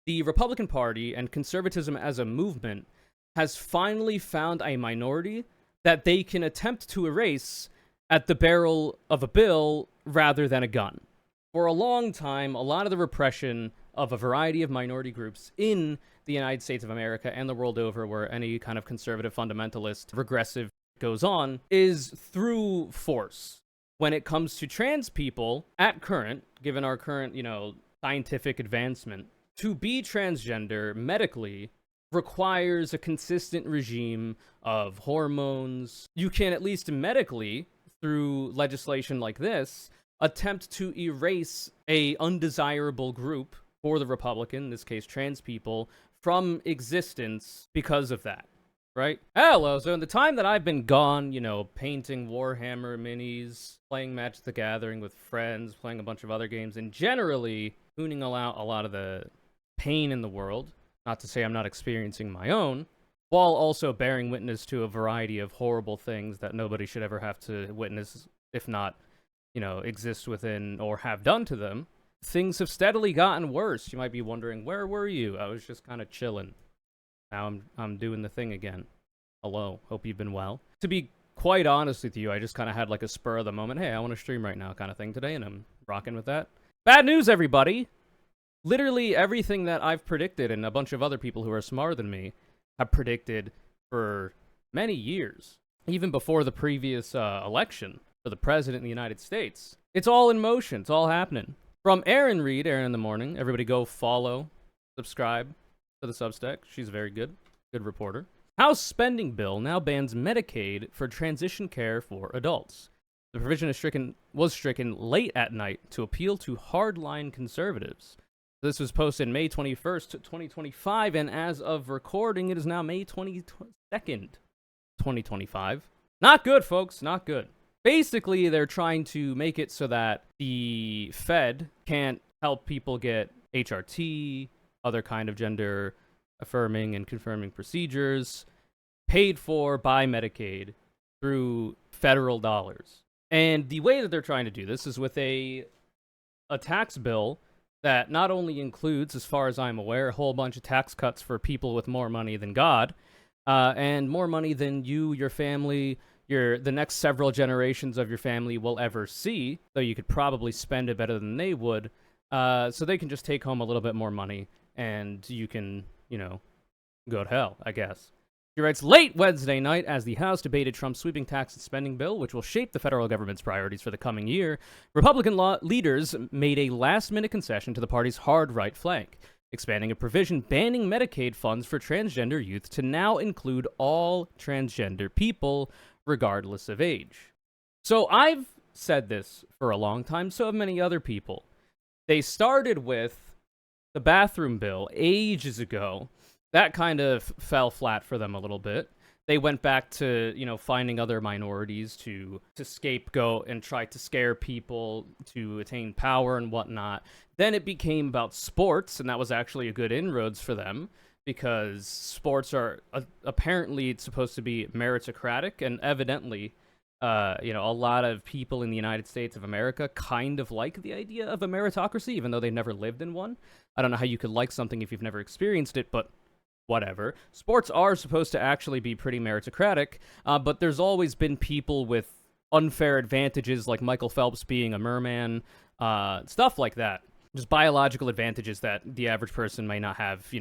the Republican Party and conservatism as a movement has finally found a minority that they can attempt to erase at the barrel of a bill rather than a gun. For a long time, a lot of the repression of a variety of minority groups in the United States of America and the world over, where any kind of conservative, fundamentalist, regressive goes on, is through force. When it comes to trans people, at current, given our current, scientific advancement, to be transgender medically requires a consistent regime of hormones. You can, at least medically, through legislation like this, attempt to erase a undesirable group for the Republican, in this case trans people, from existence because of that, right? Hello, so in the time that I've been gone, painting Warhammer minis, playing Magic the Gathering with friends, playing a bunch of other games, and generally tuning out a lot of the pain in the world, not to say I'm not experiencing my own, while also bearing witness to a variety of horrible things that nobody should ever have to witness, if not, exist within or have done to them. Things have steadily gotten worse. You might be wondering, where were you? I was just kind of chilling. Now I'm doing the thing again. Hello, hope you've been well. To be quite honest with you, I just kind of had like a spur of the moment, hey, I want to stream right now kind of thing today, and I'm rocking with that. Bad news, everybody! Literally everything that I've predicted, and a bunch of other people who are smarter than me have predicted for many years, even before the previous election for the president of the United States. It's all in motion. It's all happening. From Erin Reed, Erin in the Morning. Everybody go follow, subscribe to the Substack. She's very good. Good reporter. House spending bill now bans Medicaid for transition care for adults. The provision was stricken late at night to appeal to hardline conservatives. This was posted May 21st, 2025, and as of recording, it is now May 22nd, 2025. Not good, folks. Not good. Basically, they're trying to make it so that the Fed can't help people get HRT, other kind of gender affirming and confirming procedures, paid for by Medicaid through federal dollars. And the way that they're trying to do this is with a tax bill that not only includes, as far as I'm aware, a whole bunch of tax cuts for people with more money than God, and more money than you, your family, the next several generations of your family will ever see, though you could probably spend it better than they would, so they can just take home a little bit more money, and you can, go to hell, I guess. She writes, late Wednesday night, as the House debated Trump's sweeping tax and spending bill, which will shape the federal government's priorities for the coming year, Republican leaders made a last-minute concession to the party's hard right flank, expanding a provision banning Medicaid funds for transgender youth to now include all transgender people, regardless of age. So I've said this for a long time, so have many other people. They started with the bathroom bill ages ago. That kind of fell flat for them a little bit. They went back to, finding other minorities to scapegoat and try to scare people to attain power and whatnot. Then it became about sports, and that was actually a good inroads for them, because sports are apparently supposed to be meritocratic, and evidently, a lot of people in the United States of America kind of like the idea of a meritocracy, even though they've never lived in one. I don't know how you could like something if you've never experienced it, but whatever. Sports are supposed to actually be pretty meritocratic, but there's always been people with unfair advantages, like Michael Phelps being a merman, stuff like that. Just biological advantages that the average person may not have,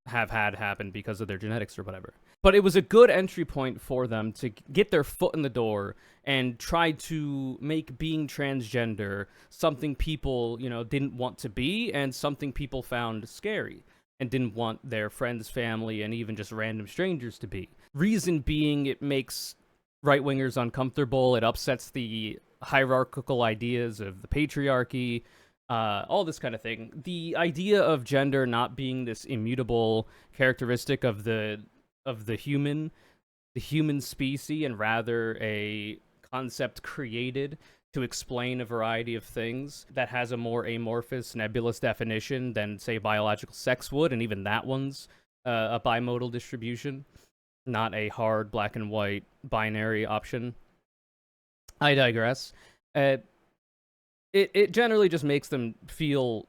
have had happen because of their genetics or whatever. But it was a good entry point for them to get their foot in the door and try to make being transgender something people, didn't want to be, and something people found scary and didn't want their friends, family, and even just random strangers to be. Reason being, it makes right-wingers uncomfortable, it upsets the hierarchical ideas of the patriarchy, all this kind of thing. The idea of gender not being this immutable characteristic of the human species, and rather a concept created to explain a variety of things that has a more amorphous, nebulous definition than, say, biological sex would, and even that one's a bimodal distribution, not a hard black and white binary option. I digress. It generally just makes them feel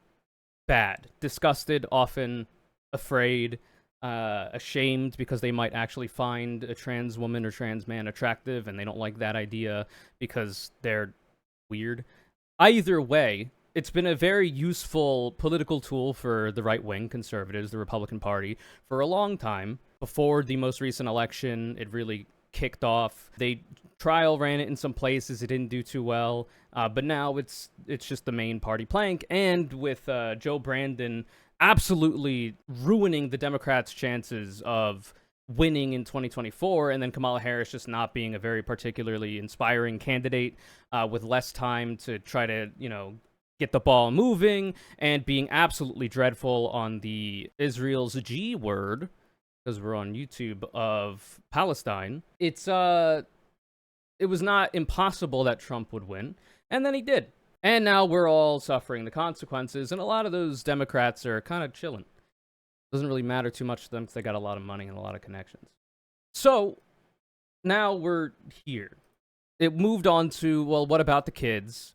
bad, disgusted, often afraid, ashamed because they might actually find a trans woman or trans man attractive and they don't like that idea because they're weird. Either way, it's been a very useful political tool for the right wing conservatives, the Republican Party, for a long time. Before the most recent election, it really kicked off. They trial ran it in some places, it didn't do too well, but now it's just the main party plank. And with Joe Brandon absolutely ruining the Democrats' chances of winning in 2024, and then Kamala Harris just not being a very particularly inspiring candidate, with less time to try to, get the ball moving, and being absolutely dreadful on the Israel's G word, because we're on YouTube, of Palestine. It was not impossible that Trump would win, and then he did. And now we're all suffering the consequences, and a lot of those Democrats are kind of chilling. Doesn't really matter too much to them because they got a lot of money and a lot of connections. So now we're here. It moved on to, well, what about the kids?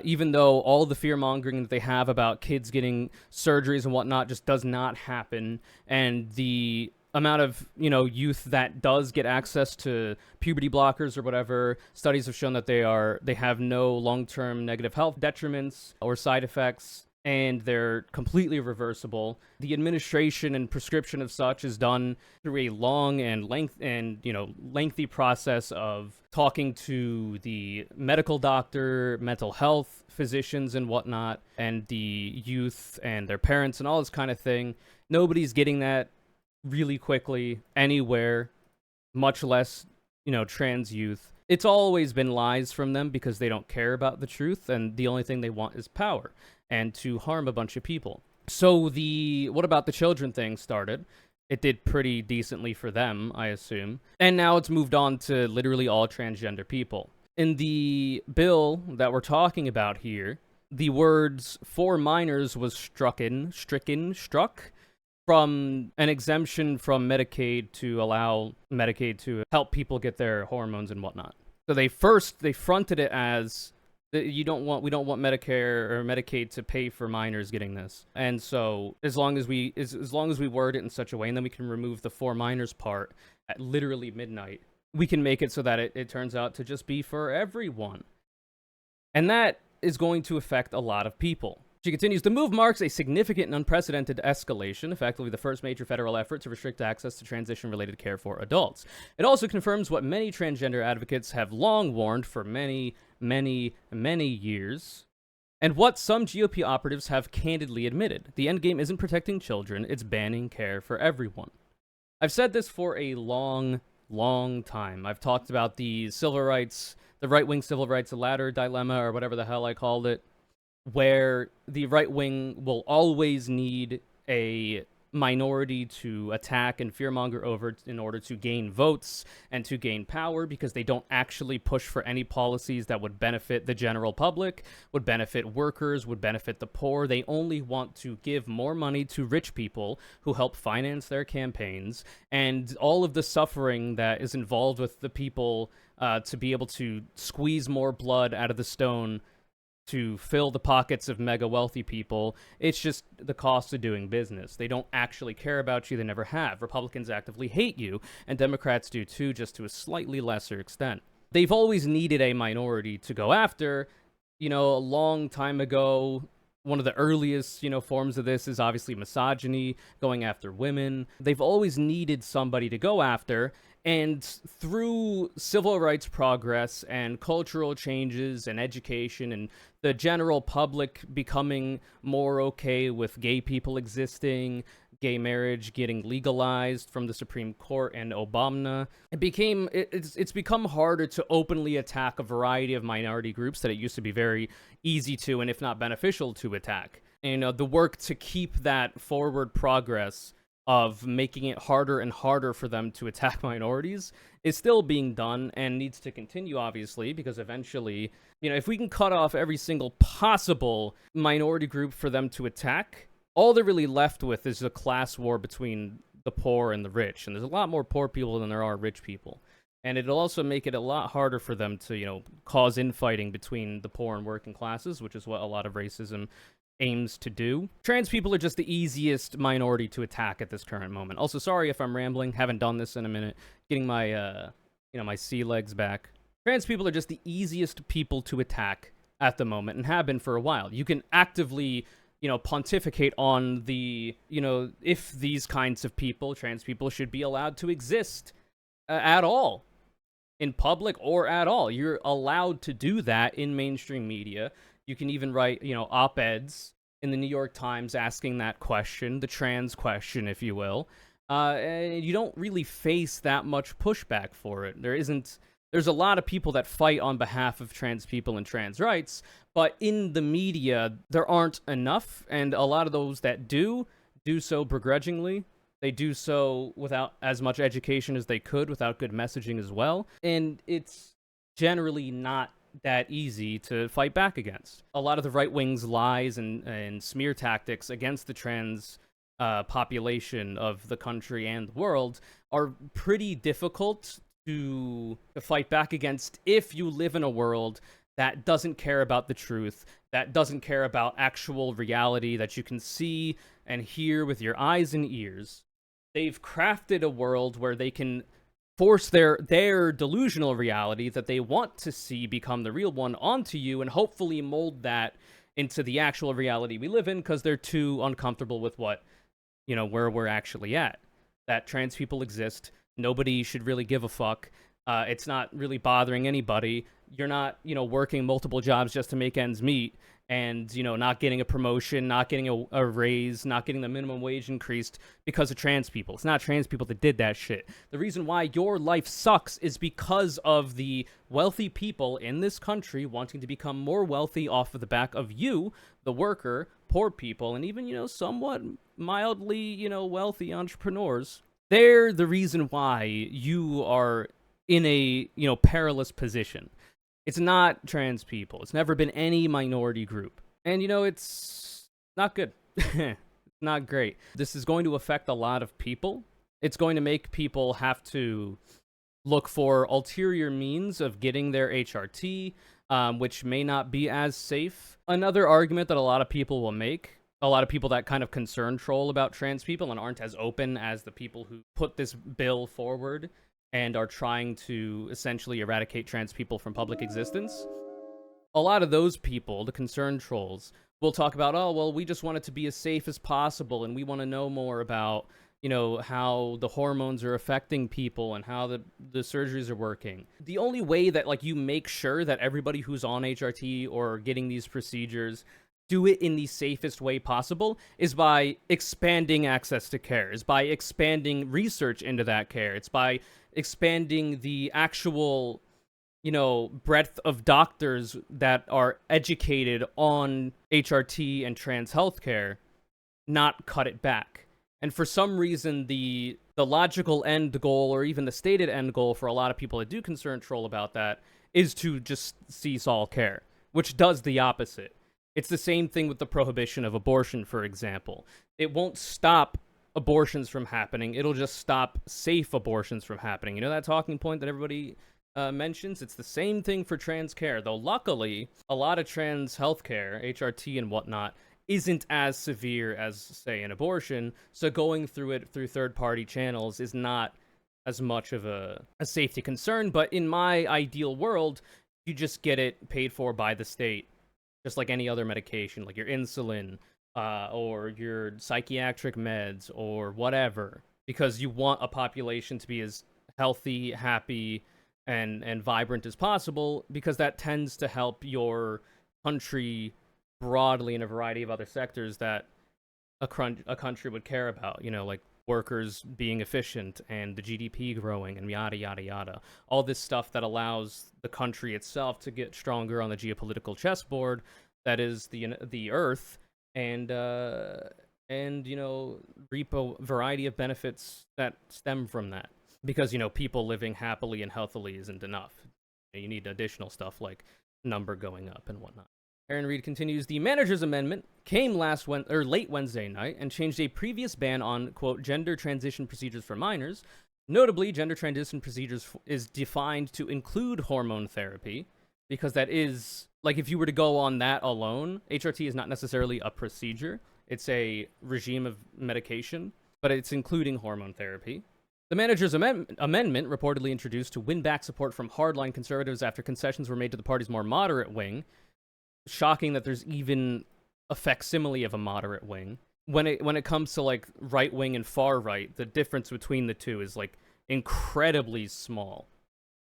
Even though all the fear-mongering that they have about kids getting surgeries and whatnot just does not happen, and the amount of, youth that does get access to puberty blockers or whatever, studies have shown that they have no long-term negative health detriments or side effects, and they're completely reversible. The administration and prescription of such is done through a long and lengthy process of talking to the medical doctor, mental health physicians and whatnot, and the youth and their parents and all this kind of thing. Nobody's getting that really quickly anywhere, much less, trans youth. It's always been lies from them because they don't care about the truth, and the only thing they want is power and to harm a bunch of people. So the what about the children thing started. It did pretty decently for them, I assume. And now it's moved on to literally all transgender people. In the bill that we're talking about here, the words "for minors" was struck from an exemption from Medicaid to allow Medicaid to help people get their hormones and whatnot. So they fronted it as we don't want Medicare or Medicaid to pay for minors getting this. And so as long as we word it in such a way, and then we can remove the "for minors" part at literally midnight, we can make it so that it turns out to just be for everyone. And that is going to affect a lot of people. She continues, the move marks a significant and unprecedented escalation, effectively the first major federal effort to restrict access to transition-related care for adults. It also confirms what many transgender advocates have long warned for many, many, many years, and what some GOP operatives have candidly admitted. The endgame isn't protecting children, it's banning care for everyone. I've said this for a long, long time. I've talked about the right-wing civil rights ladder dilemma, or whatever the hell I called it, where the right wing will always need a minority to attack and fearmonger over in order to gain votes and to gain power, because they don't actually push for any policies that would benefit the general public, would benefit workers, would benefit the poor. They only want to give more money to rich people who help finance their campaigns, and all of the suffering that is involved with the people to be able to squeeze more blood out of the stone to fill the pockets of mega wealthy people. It's just the cost of doing business. They don't actually care about you. They never have. Republicans actively hate you, and Democrats do too, just to a slightly lesser extent. They've always needed a minority to go after. A long time ago, one of the earliest, forms of this is obviously misogyny, going after women. They've always needed somebody to go after, and through civil rights progress and cultural changes and education and the general public becoming more okay with gay people existing, gay marriage getting legalized from the Supreme Court and Obama, it's become harder to openly attack a variety of minority groups that it used to be very easy to, and if not beneficial to, attack. And the work to keep that forward progress of making it harder and harder for them to attack minorities is still being done and needs to continue, obviously, because eventually, if we can cut off every single possible minority group for them to attack, all they're really left with is a class war between the poor and the rich. And there's a lot more poor people than there are rich people. And it'll also make it a lot harder for them to, cause infighting between the poor and working classes, which is what a lot of racism aims to do. Trans people are just the easiest minority to attack at this current moment. Also, sorry if I'm rambling. Haven't done this in a minute. Getting my, my sea legs back. Trans people are just the easiest people to attack at the moment and have been for a while. You can actively, pontificate on the, if these kinds of people, trans people, should be allowed to exist at all. In public or at all. You're allowed to do that in mainstream media. You can even write, op-eds in the New York Times asking that question, the trans question, if you will. And you don't really face that much pushback for it. There's a lot of people that fight on behalf of trans people and trans rights, but in the media, there aren't enough, and a lot of those that do so begrudgingly. They do so without as much education as they could, without good messaging as well. And it's generally not that easy to fight back against. A lot of the right wing's lies and smear tactics against the trans population of the country and the world are pretty difficult to fight back against if you live in a world that doesn't care about the truth, that doesn't care about actual reality that you can see and hear with your eyes and ears. They've crafted a world where they can force their delusional reality that they want to see become the real one onto you and hopefully mold that into the actual reality we live in because they're too uncomfortable with what, where we're actually at. That trans people exist. Nobody should really give a fuck. It's not really bothering anybody. You're not, working multiple jobs just to make ends meet. And, not getting a promotion, not getting a raise, not getting the minimum wage increased because of trans people. It's not trans people that did that shit. The reason why your life sucks is because of the wealthy people in this country wanting to become more wealthy off of the back of you, the worker, poor people, and even, somewhat mildly, wealthy entrepreneurs. They're the reason why you are in a, perilous position. It's not trans people. It's never been any minority group. And, it's not good. It's not great. This is going to affect a lot of people. It's going to make people have to look for ulterior means of getting their HRT, which may not be as safe. Another argument that a lot of people will make, a lot of people that kind of concern troll about trans people and aren't as open as the people who put this bill forward and are trying to essentially eradicate trans people from public existence. A lot of those people, the concerned trolls, will talk about, oh, well, we just want it to be as safe as possible, and we want to know more about, how the hormones are affecting people and how the surgeries are working. The only way that, you make sure that everybody who's on HRT or getting these procedures do it in the safest way possible is by expanding access to care, is by expanding research into that care. It's by expanding the actual, breadth of doctors that are educated on HRT and trans healthcare, not cut it back. And for some reason, the logical end goal, or even the stated end goal for a lot of people that do concern troll about that, is to just cease all care, which does the opposite. It's the same thing with the prohibition of abortion, for example. It won't stop abortions from happening. It'll just stop safe abortions from happening. You know that talking point that everybody mentions? It's the same thing for trans care, though luckily, a lot of trans healthcare, HRT and whatnot, isn't as severe as, say, an abortion, so going through it through third-party channels is not as much of a safety concern, but in my ideal world, you just get it paid for by the state, just like any other medication, like your insulin, or your psychiatric meds, or whatever, because you want a population to be as healthy, happy, and vibrant as possible, because that tends to help your country broadly in a variety of other sectors that a country would care about, like workers being efficient and the GDP growing and yada, yada, yada. All this stuff that allows the country itself to get stronger on the geopolitical chessboard that is the Earth, and reap a variety of benefits that stem from that. Because, people living happily and healthily isn't enough. You need additional stuff like number going up and whatnot. Aaron Reed continues, the manager's amendment came late Wednesday night and changed a previous ban on, quote, gender transition procedures for minors. Notably, gender transition procedures is defined to include hormone therapy, because that is like if you were to go on that alone, HRT is not necessarily a procedure. It's a regime of medication, but it's including hormone therapy. The manager's amendment, reportedly introduced to win back support from hardline conservatives after concessions were made to the party's more moderate wing. Shocking that there's even a facsimile of a moderate wing. When it comes to like right wing and far right, the difference between the two is like incredibly small.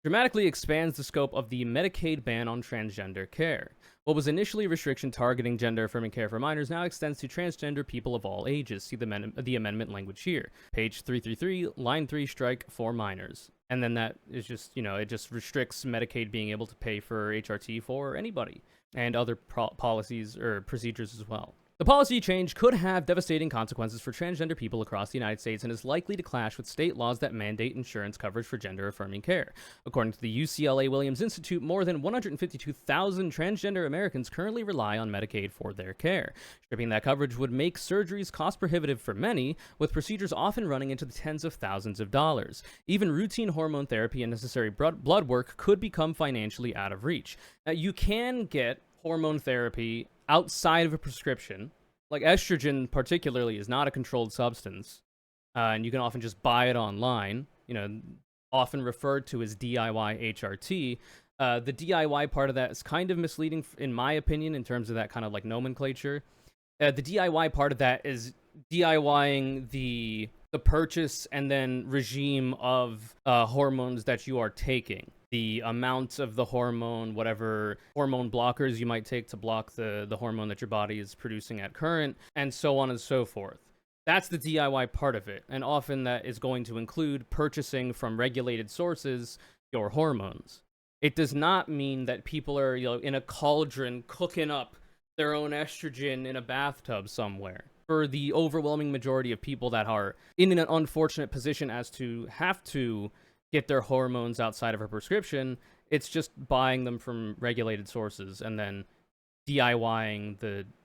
Dramatically expands the scope of the Medicaid ban on transgender care. What was initially a restriction targeting gender-affirming care for minors now extends to transgender people of all ages. See the amendment language here. Page 333, line 3, strike for minors. And then that is just, it just restricts Medicaid being able to pay for HRT for anybody, and other policies or procedures as well. The policy change could have devastating consequences for transgender people across the United States and is likely to clash with state laws that mandate insurance coverage for gender-affirming care. According to the UCLA Williams Institute, more than 152,000 transgender Americans currently rely on Medicaid for their care. Stripping that coverage would make surgeries cost-prohibitive for many, with procedures often running into the tens of thousands of dollars. Even routine hormone therapy and necessary blood work could become financially out of reach. Now, you can get hormone therapy outside of a prescription. Like estrogen particularly is not a controlled substance, and you can often just buy it online, often referred to as DIY HRT. The DIY part of that is kind of misleading in my opinion in terms of that kind of like nomenclature. The DIY part of that is DIYing the purchase and then regime of hormones that you are taking. The amount of the hormone, whatever hormone blockers you might take to block the hormone that your body is producing at current, and so on and so forth. That's the DIY part of it, and often that is going to include purchasing from regulated sources your hormones. It does not mean that people are, in a cauldron cooking up their own estrogen in a bathtub somewhere. For the overwhelming majority of people that are in an unfortunate position as to have to get their hormones outside of a prescription, it's just buying them from regulated sources and then DIYing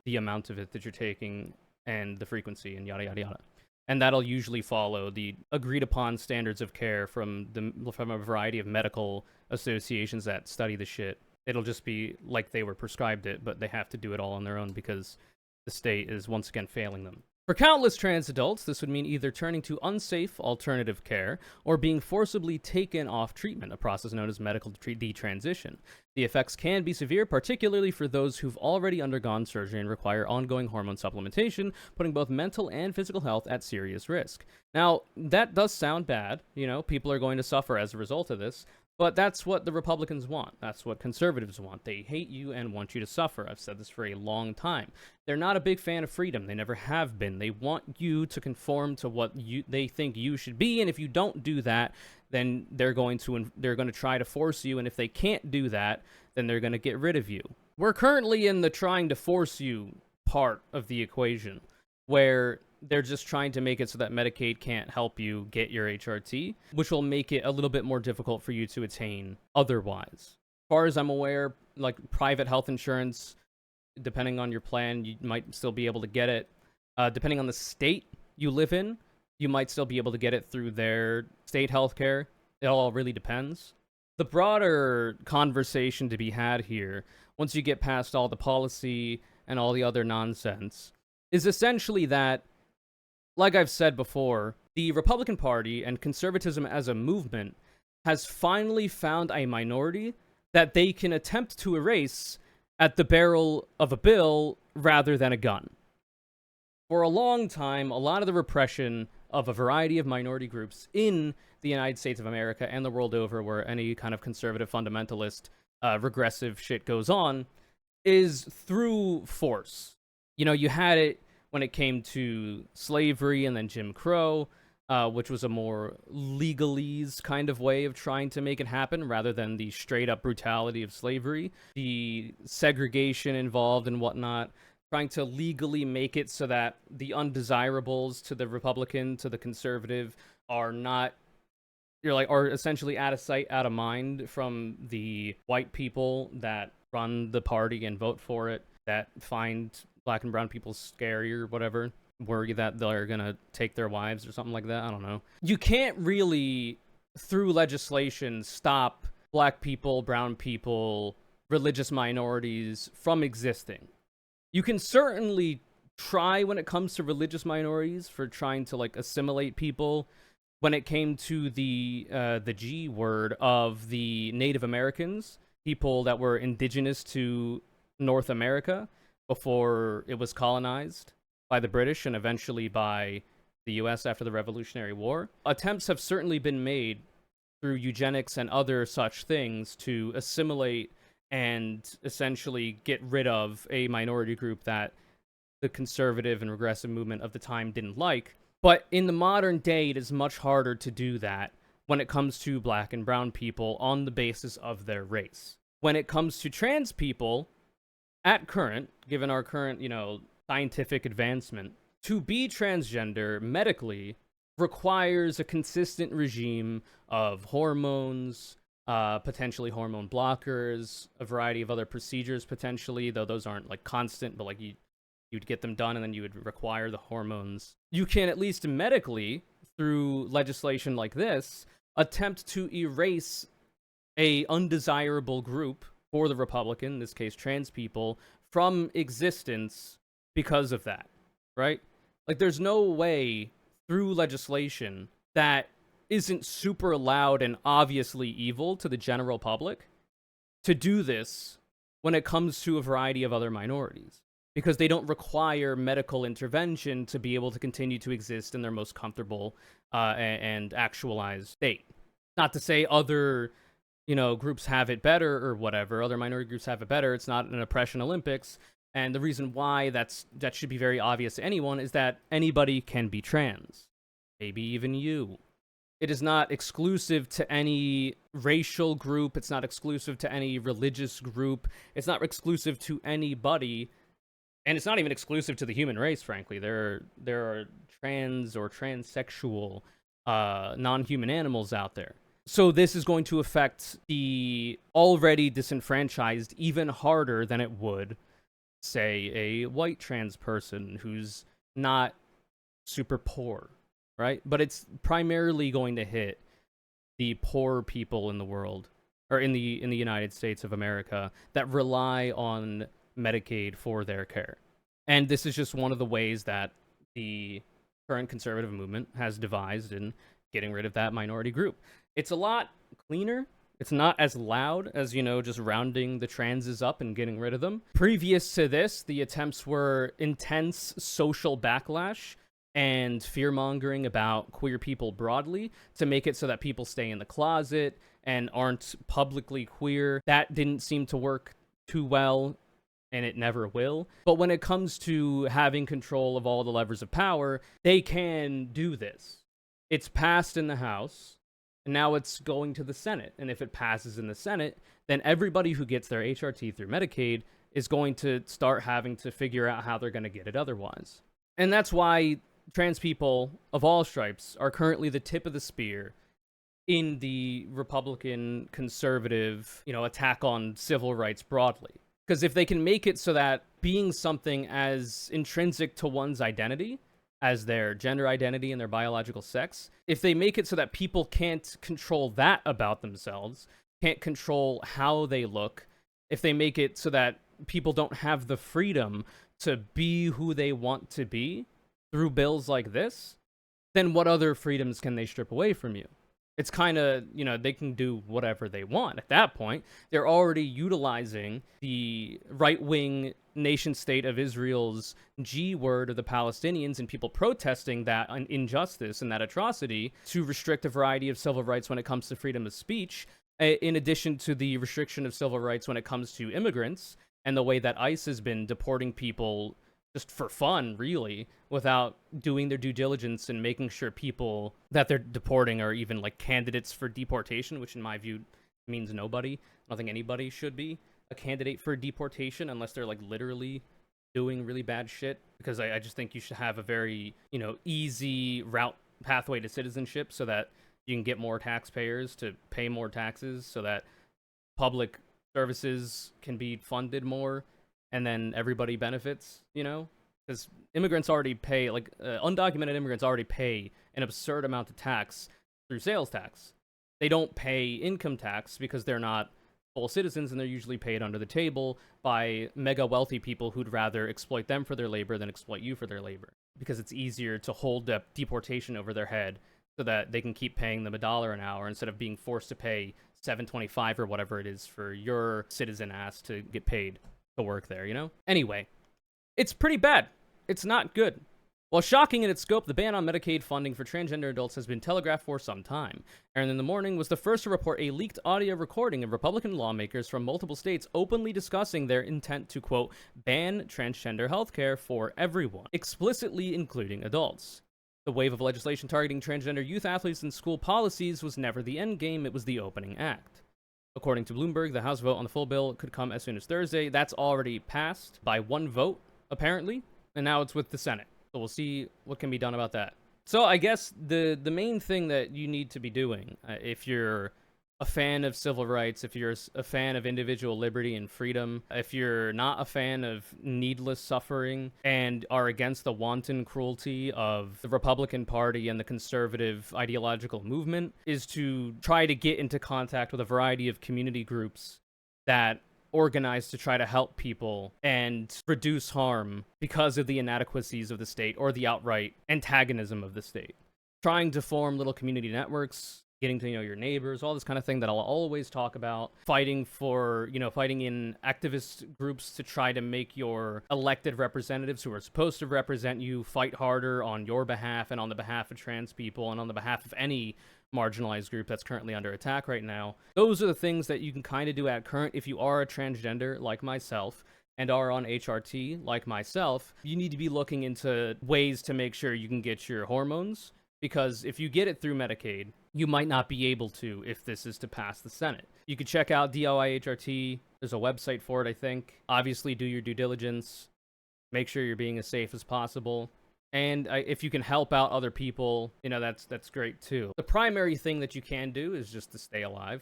the amount of it that you're taking and the frequency and yada yada yada. And that'll usually follow the agreed upon standards of care from a variety of medical associations that study the shit. It'll just be like they were prescribed it, but they have to do it all on their own because the state is once again failing them. For countless trans adults, this would mean either turning to unsafe alternative care or being forcibly taken off treatment, a process known as medical detransition. The effects can be severe, particularly for those who've already undergone surgery and require ongoing hormone supplementation, putting both mental and physical health at serious risk. Now, that does sound bad. People are going to suffer as a result of this. But that's what the Republicans want. That's what conservatives want. They hate you and want you to suffer. I've said this for a long time. They're not a big fan of freedom. They never have been. They want you to conform to what they think you should be, and if you don't do that, then they're going to try to force you, and if they can't do that, then they're going to get rid of you. We're currently in the trying to force you part of the equation, where they're just trying to make it so that Medicaid can't help you get your HRT, which will make it a little bit more difficult for you to attain otherwise. As far as I'm aware, like private health insurance, depending on your plan, you might still be able to get it. Depending on the state you live in, you might still be able to get it through their state healthcare. It all really depends. The broader conversation to be had here, once you get past all the policy and all the other nonsense, is essentially that, like I've said before, the Republican Party and conservatism as a movement has finally found a minority that they can attempt to erase at the barrel of a bill rather than a gun. For a long time, a lot of the repression of a variety of minority groups in the United States of America and the world over, where any kind of conservative fundamentalist, regressive shit goes on, is through force. You had it when it came to slavery and then Jim Crow, which was a more legalese kind of way of trying to make it happen rather than the straight up brutality of slavery. The segregation involved and whatnot, trying to legally make it so that the undesirables to the Republican, to the conservative, are essentially out of sight, out of mind from the white people that run the party and vote for it, that find black and brown people scary or whatever, worry that they're gonna take their wives or something like that. I don't know. You can't really, through legislation, stop black people, brown people, religious minorities from existing. You can certainly try when it comes to religious minorities for trying to like assimilate people. When it came to the G word of the Native Americans, people that were indigenous to North America before it was colonized by the British and eventually by the US after the Revolutionary War, attempts have certainly been made through eugenics and other such things to assimilate and essentially get rid of a minority group that the conservative and regressive movement of the time didn't like. But in the modern day, it is much harder to do that when it comes to black and brown people on the basis of their race. When it comes to trans people, at current, given our current, scientific advancement, to be transgender medically requires a consistent regime of hormones, potentially hormone blockers, a variety of other procedures potentially, though those aren't like constant, but like you'd get them done and then you would require the hormones. You can at least medically, through legislation like this, attempt to erase a undesirable group for the Republican, in this case trans people, from existence because of that, right? Like there's no way through legislation that isn't super loud and obviously evil to the general public to do this when it comes to a variety of other minorities, because they don't require medical intervention to be able to continue to exist in their most comfortable and actualized state. Not to say other, groups have it better or whatever. Other minority groups have it better. It's not an oppression Olympics. And the reason why that should be very obvious to anyone is that anybody can be trans. Maybe even you. It is not exclusive to any racial group. It's not exclusive to any religious group. It's not exclusive to anybody. And it's not even exclusive to the human race, frankly. There are trans or transsexual non-human animals out there. So this is going to affect the already disenfranchised even harder than it would, say, a white trans person who's not super poor, right? But it's primarily going to hit the poor people in the world, or in the United States of America, that rely on Medicaid for their care. And this is just one of the ways that the current conservative movement has devised in getting rid of that minority group. It's a lot cleaner. It's not as loud as, just rounding the transes up and getting rid of them. Previous to this, the attempts were intense social backlash and fear-mongering about queer people broadly to make it so that people stay in the closet and aren't publicly queer. That didn't seem to work too well, and it never will. But when it comes to having control of all the levers of power, they can do this. It's passed in the House, and now it's going to the Senate. And if it passes in the Senate, then everybody who gets their HRT through Medicaid is going to start having to figure out how they're going to get it otherwise. And that's why trans people of all stripes are currently the tip of the spear in the Republican conservative, attack on civil rights broadly. Because if they can make it so that being something as intrinsic to one's identity as their gender identity and their biological sex, if they make it so that people can't control that about themselves, can't control how they look, if they make it so that people don't have the freedom to be who they want to be through bills like this, then what other freedoms can they strip away from you? It's kind of, they can do whatever they want. At that point, they're already utilizing the right-wing nation-state of Israel's G word of the Palestinians and people protesting that injustice and that atrocity to restrict a variety of civil rights when it comes to freedom of speech, in addition to the restriction of civil rights when it comes to immigrants and the way that ICE has been deporting people just for fun, really, without doing their due diligence and making sure people that they're deporting are even like candidates for deportation, which in my view means nobody. I don't think anybody should be a candidate for deportation unless they're like literally doing really bad shit, because I just think you should have a very, easy pathway to citizenship so that you can get more taxpayers to pay more taxes so that public services can be funded more, and then everybody benefits, because immigrants already pay, undocumented immigrants already pay an absurd amount of tax through sales tax. They don't pay income tax because they're not full citizens, and they're usually paid under the table by mega wealthy people who'd rather exploit them for their labor than exploit you for their labor, because it's easier to hold deportation over their head so that they can keep paying them $1 an hour instead of being forced to pay $7.25 or whatever it is for your citizen ass to get paid to work there, you know? Anyway, it's pretty bad. It's not good. While shocking in its scope, the ban on Medicaid funding for transgender adults has been telegraphed for some time. Aaron in the Morning was the first to report a leaked audio recording of Republican lawmakers from multiple states openly discussing their intent to, quote, ban transgender healthcare for everyone, explicitly including adults. The wave of legislation targeting transgender youth athletes and school policies was never the endgame, it was the opening act. According to Bloomberg, the House vote on the full bill could come as soon as Thursday. That's already passed by one vote, apparently, and now it's with the Senate. So we'll see what can be done about that. So I guess the main thing that you need to be doing, if you're a fan of civil rights, if you're a fan of individual liberty and freedom, if you're not a fan of needless suffering and are against the wanton cruelty of the Republican Party and the conservative ideological movement, is to try to get into contact with a variety of community groups that organized to try to help people and reduce harm because of the inadequacies of the state or the outright antagonism of the state. Trying to form little community networks, getting to know your neighbors, all this kind of thing that I'll always talk about. Fighting in activist groups to try to make your elected representatives who are supposed to represent you fight harder on your behalf and on the behalf of trans people and on the behalf of any marginalized group that's currently under attack right now. Those are the things that you can kind of do at current. If you are a transgender like myself and are on HRT like myself, you need to be looking into ways to make sure you can get your hormones, because if you get it through Medicaid, you might not be able to if this is to pass the Senate. You could check out DOI-HRT. There's a website for it, I think. Obviously, do your due diligence. Make sure you're being as safe as possible. And if you can help out other people, you know, that's great too. The primary thing that you can do is just to stay alive.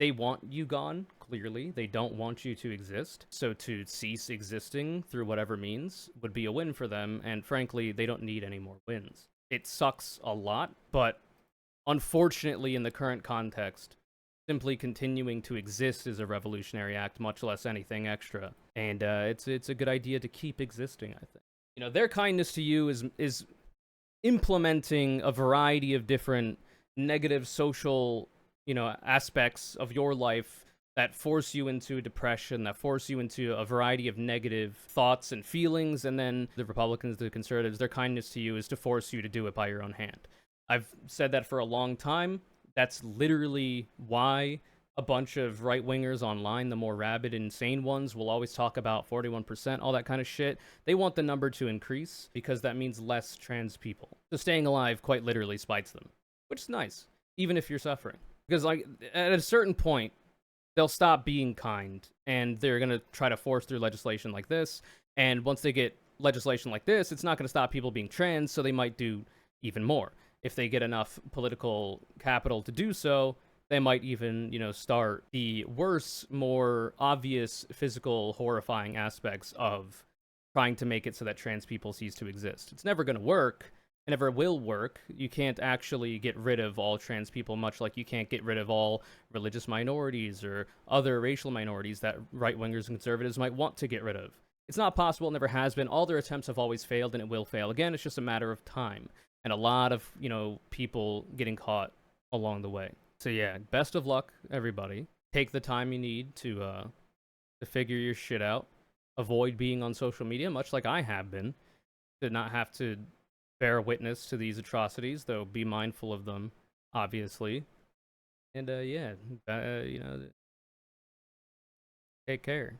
They want you gone, clearly. They don't want you to exist. So to cease existing through whatever means would be a win for them. And frankly, they don't need any more wins. It sucks a lot, but unfortunately, in the current context, simply continuing to exist is a revolutionary act, much less anything extra. And it's a good idea to keep existing, I think. You know, their kindness to you is implementing a variety of different negative social, you know, aspects of your life that force you into depression, that force you into a variety of negative thoughts and feelings. And then the Republicans, the conservatives, their kindness to you is to force you to do it by your own hand. I've said that for a long time. That's literally why a bunch of right-wingers online, the more rabid, insane ones, will always talk about 41%, all that kind of shit. They want the number to increase because that means less trans people. So staying alive quite literally spites them, which is nice, even if you're suffering. Because, like, at a certain point, they'll stop being kind, and they're going to try to force through legislation like this. And once they get legislation like this, it's not going to stop people being trans, so they might do even more. If they get enough political capital to do so, they might even, you know, start the worse, more obvious physical, horrifying aspects of trying to make it so that trans people cease to exist. It's never going to work. It never will work. You can't actually get rid of all trans people, much like you can't get rid of all religious minorities or other racial minorities that right-wingers and conservatives might want to get rid of. It's not possible. It never has been. All their attempts have always failed, and it will fail again. It's just a matter of time. And a lot of, you know, people getting caught along the way. So yeah, best of luck, everybody. Take the time you need to figure your shit out. Avoid being on social media, much like I have been, to not have to bear witness to these atrocities, though be mindful of them, obviously. And yeah, you know, take care.